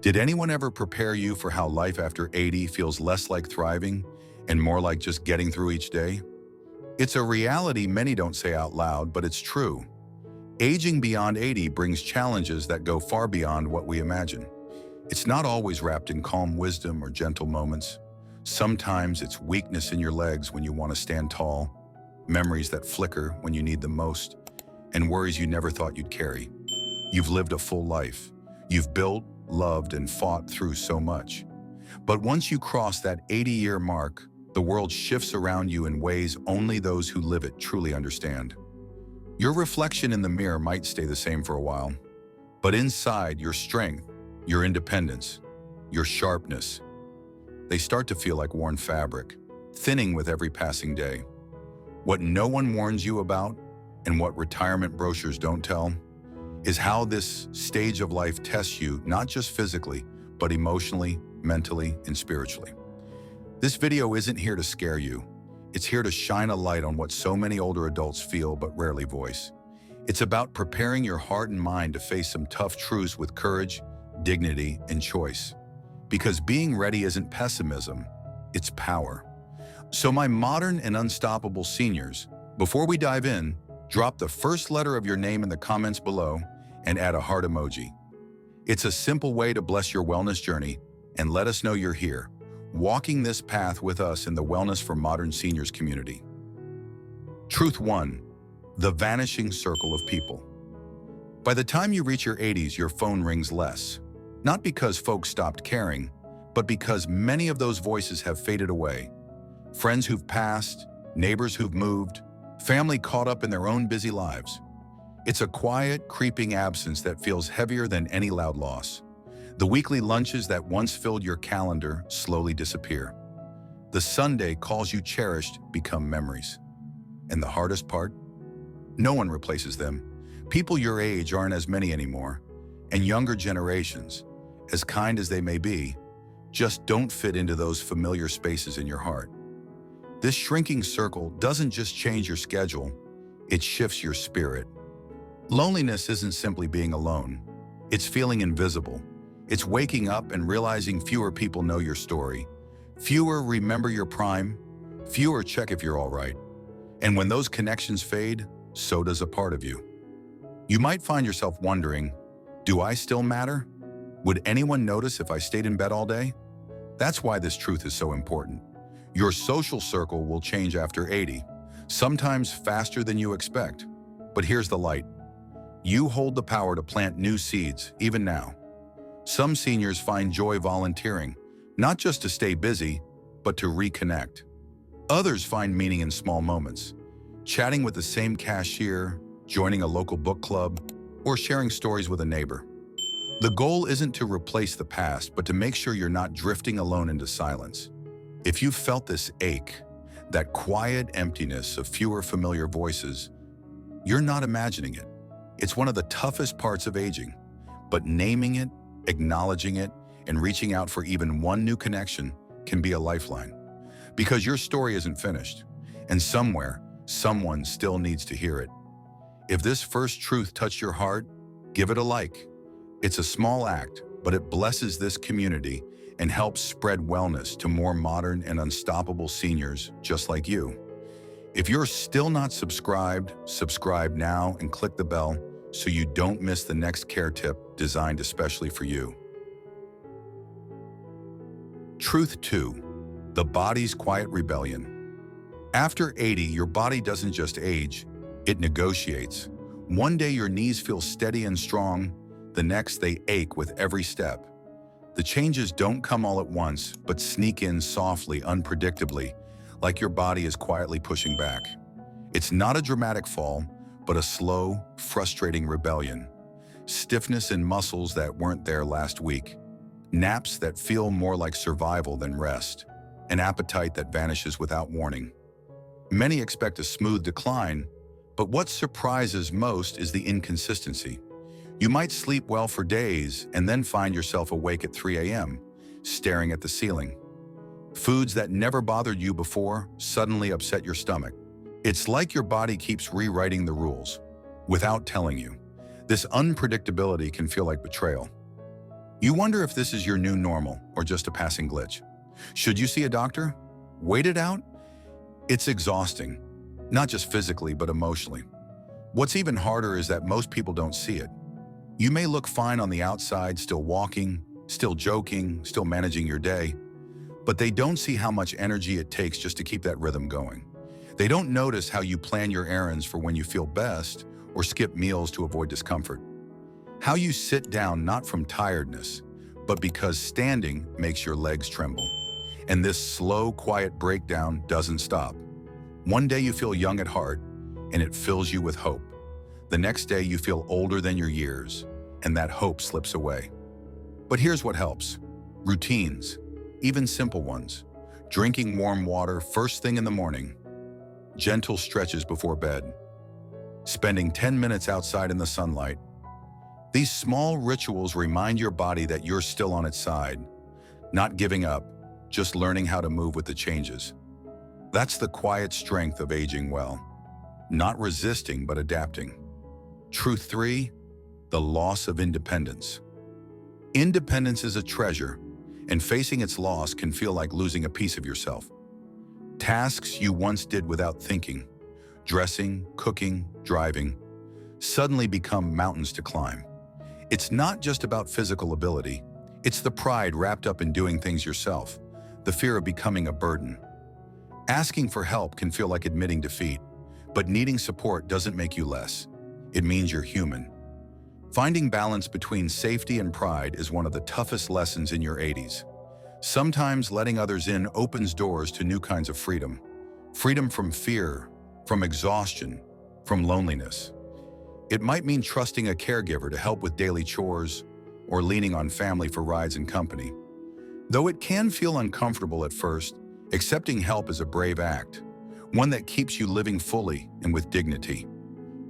Did anyone ever prepare you for how life after 80 feels less like thriving and more like just getting through each day? It's a reality many don't say out loud, but it's true. Aging beyond 80 brings challenges that go far beyond what we imagine. It's not always wrapped in calm wisdom or gentle moments. Sometimes it's weakness in your legs when you want to stand tall, memories that flicker when you need them most, and worries you never thought you'd carry. You've lived a full life. You've built, loved, and fought through so much. But once you cross that 80-year mark, the world shifts around you in ways only those who live it truly understand. Your reflection in the mirror might stay the same for a while, but inside, your strength, your independence, your sharpness, they start to feel like worn fabric, thinning with every passing day. What no one warns you about, and what retirement brochures don't tell, is how this stage of life tests you not just physically, but emotionally, mentally, and spiritually. This video isn't here to scare you. It's here to shine a light on what so many older adults feel but rarely voice. It's about preparing your heart and mind to face some tough truths with courage, dignity, and choice. Because being ready isn't pessimism, it's power. So my modern and unstoppable seniors, before we dive in, drop the first letter of your name in the comments below and add a heart emoji. It's a simple way to bless your wellness journey and let us know you're here, walking this path with us in the Wellness for Modern Seniors community. Truth 1. The vanishing circle of people. By the time you reach your 80s, your phone rings less. Not because folks stopped caring, but because many of those voices have faded away. Friends who've passed, neighbors who've moved, family caught up in their own busy lives. It's a quiet, creeping absence that feels heavier than any loud loss. The weekly lunches that once filled your calendar slowly disappear. The Sunday calls you cherished become memories. And the hardest part? No one replaces them. People your age aren't as many anymore, and younger generations, as kind as they may be, just don't fit into those familiar spaces in your heart. This shrinking circle doesn't just change your schedule, it shifts your spirit. Loneliness isn't simply being alone. It's feeling invisible. It's waking up and realizing fewer people know your story. Fewer remember your prime. Fewer check if you're all right. And when those connections fade, so does a part of you. You might find yourself wondering, do I still matter? Would anyone notice if I stayed in bed all day? That's why this truth is so important. Your social circle will change after 80, sometimes faster than you expect. But here's the light. You hold the power to plant new seeds, even now. Some seniors find joy volunteering, not just to stay busy, but to reconnect. Others find meaning in small moments, chatting with the same cashier, joining a local book club, or sharing stories with a neighbor. The goal isn't to replace the past, but to make sure you're not drifting alone into silence. If you've felt this ache, that quiet emptiness of fewer familiar voices, you're not imagining it. It's one of the toughest parts of aging, but naming it, acknowledging it, and reaching out for even one new connection can be a lifeline. Because your story isn't finished, and somewhere, someone still needs to hear it. If this first truth touched your heart, give it a like. It's a small act, but it blesses this community and helps spread wellness to more modern and unstoppable seniors just like you. If you're still not subscribed, subscribe now and click the bell so you don't miss the next care tip designed especially for you. Truth 2. The body's quiet rebellion. After 80, your body doesn't just age, it negotiates. One day your knees feel steady and strong, the next they ache with every step. The changes don't come all at once, but sneak in softly, unpredictably, like your body is quietly pushing back. It's not a dramatic fall, but a slow, frustrating rebellion. Stiffness in muscles that weren't there last week. Naps that feel more like survival than rest. An appetite that vanishes without warning. Many expect a smooth decline, but what surprises most is the inconsistency. You might sleep well for days and then find yourself awake at 3 a.m., staring at the ceiling. Foods that never bothered you before suddenly upset your stomach. It's like your body keeps rewriting the rules without telling you. This unpredictability can feel like betrayal. You wonder if this is your new normal or just a passing glitch. Should you see a doctor? Wait it out? It's exhausting, not just physically, but emotionally. What's even harder is that most people don't see it. You may look fine on the outside, still walking, still joking, still managing your day, but they don't see how much energy it takes just to keep that rhythm going. They don't notice how you plan your errands for when you feel best or skip meals to avoid discomfort. How you sit down not from tiredness, but because standing makes your legs tremble. And this slow, quiet breakdown doesn't stop. One day you feel young at heart, and it fills you with hope. The next day you feel older than your years, and that hope slips away. But here's what helps. Routines, even simple ones. Drinking warm water first thing in the morning. Gentle stretches before bed. Spending 10 minutes outside in the sunlight. These small rituals remind your body that you're still on its side, not giving up, just learning how to move with the changes. That's the quiet strength of aging well. Not resisting, but adapting. Truth 3, the loss of independence. Independence is a treasure, and facing its loss can feel like losing a piece of yourself. Tasks you once did without thinking, dressing, cooking, driving, suddenly become mountains to climb. It's not just about physical ability, it's the pride wrapped up in doing things yourself, the fear of becoming a burden. Asking for help can feel like admitting defeat, but needing support doesn't make you less. It means you're human. Finding balance between safety and pride is one of the toughest lessons in your 80s. Sometimes letting others in opens doors to new kinds of freedom. Freedom from fear, from exhaustion, from loneliness. It might mean trusting a caregiver to help with daily chores or leaning on family for rides and company. Though it can feel uncomfortable at first, accepting help is a brave act, one that keeps you living fully and with dignity.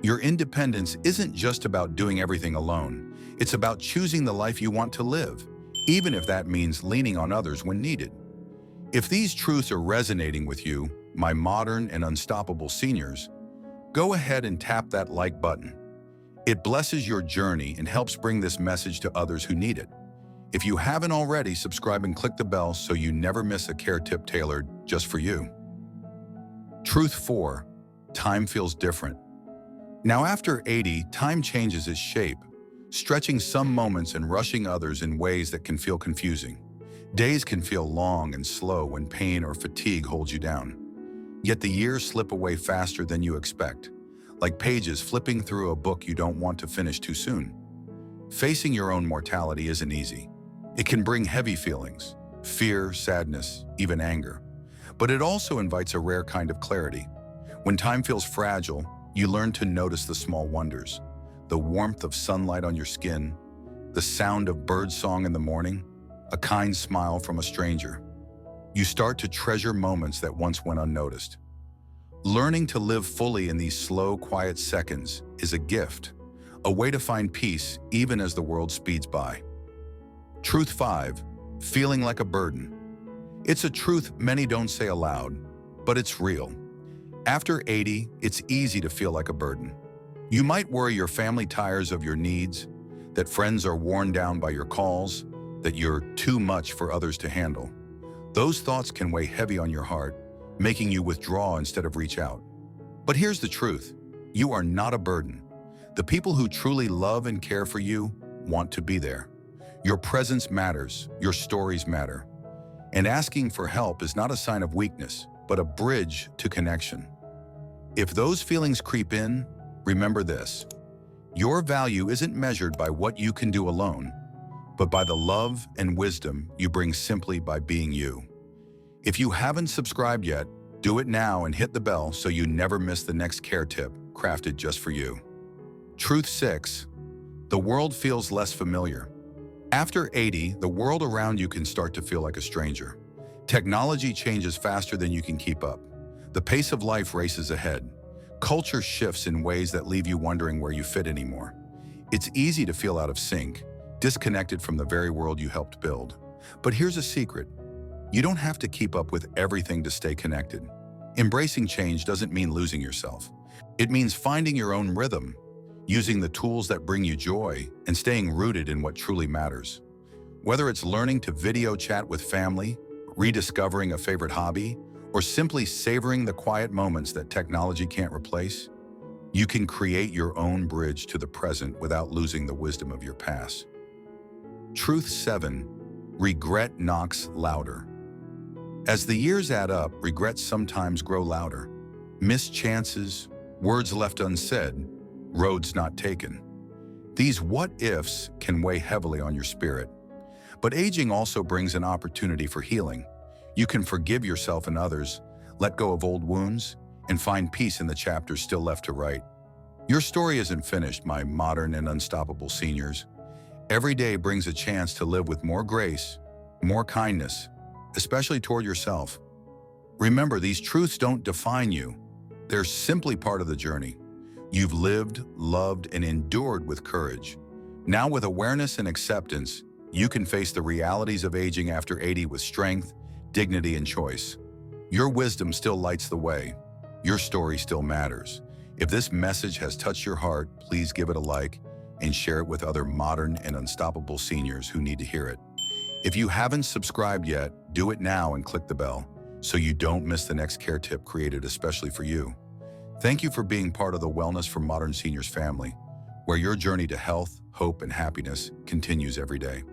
Your independence isn't just about doing everything alone. It's about choosing the life you want to live, even if that means leaning on others when needed. If these truths are resonating with you, my modern and unstoppable seniors, go ahead and tap that like button. It blesses your journey and helps bring this message to others who need it. If you haven't already, subscribe and click the bell so you never miss a care tip tailored just for you. Truth 4, time feels different. Now after 80, time changes its shape, stretching some moments and rushing others in ways that can feel confusing. Days can feel long and slow when pain or fatigue holds you down. Yet the years slip away faster than you expect, like pages flipping through a book you don't want to finish too soon. Facing your own mortality isn't easy. It can bring heavy feelings, fear, sadness, even anger. But it also invites a rare kind of clarity. When time feels fragile, you learn to notice the small wonders, the warmth of sunlight on your skin, the sound of birdsong in the morning, a kind smile from a stranger. You start to treasure moments that once went unnoticed. Learning to live fully in these slow, quiet seconds is a gift, a way to find peace even as the world speeds by. Truth 5, feeling like a burden. It's a truth many don't say aloud, but it's real. After 80, it's easy to feel like a burden. You might worry your family tires of your needs, that friends are worn down by your calls, that you're too much for others to handle. Those thoughts can weigh heavy on your heart, making you withdraw instead of reach out. But here's the truth. You are not a burden. The people who truly love and care for you want to be there. Your presence matters, your stories matter. And asking for help is not a sign of weakness, but a bridge to connection. If those feelings creep in, remember this. Your value isn't measured by what you can do alone, but by the love and wisdom you bring simply by being you. If you haven't subscribed yet, do it now and hit the bell so you never miss the next care tip crafted just for you. Truth 6, the world feels less familiar. After 80, the world around you can start to feel like a stranger. Technology changes faster than you can keep up. The pace of life races ahead. Culture shifts in ways that leave you wondering where you fit anymore. It's easy to feel out of sync, disconnected from the very world you helped build. But here's a secret. You don't have to keep up with everything to stay connected. Embracing change doesn't mean losing yourself. It means finding your own rhythm, using the tools that bring you joy, and staying rooted in what truly matters. Whether it's learning to video chat with family, rediscovering a favorite hobby, or simply savoring the quiet moments that technology can't replace, you can create your own bridge to the present without losing the wisdom of your past. Truth 7. Regret knocks louder. As the years add up, regrets sometimes grow louder. Missed chances, words left unsaid, roads not taken. These what-ifs can weigh heavily on your spirit. But aging also brings an opportunity for healing. You can forgive yourself and others, let go of old wounds, and find peace in the chapters still left to write. Your story isn't finished, my modern and unstoppable seniors. Every day brings a chance to live with more grace, more kindness, especially toward yourself. Remember, these truths don't define you. They're simply part of the journey. You've lived, loved, and endured with courage. Now, with awareness and acceptance, you can face the realities of aging after 80 with strength, dignity, and choice. Your wisdom still lights the way. Your story still matters. If this message has touched your heart, please give it a like and share it with other modern and unstoppable seniors who need to hear it. If you haven't subscribed yet, do it now and click the bell so you don't miss the next care tip created especially for you. Thank you for being part of the Wellness for Modern Seniors family, where your journey to health, hope, and happiness continues every day.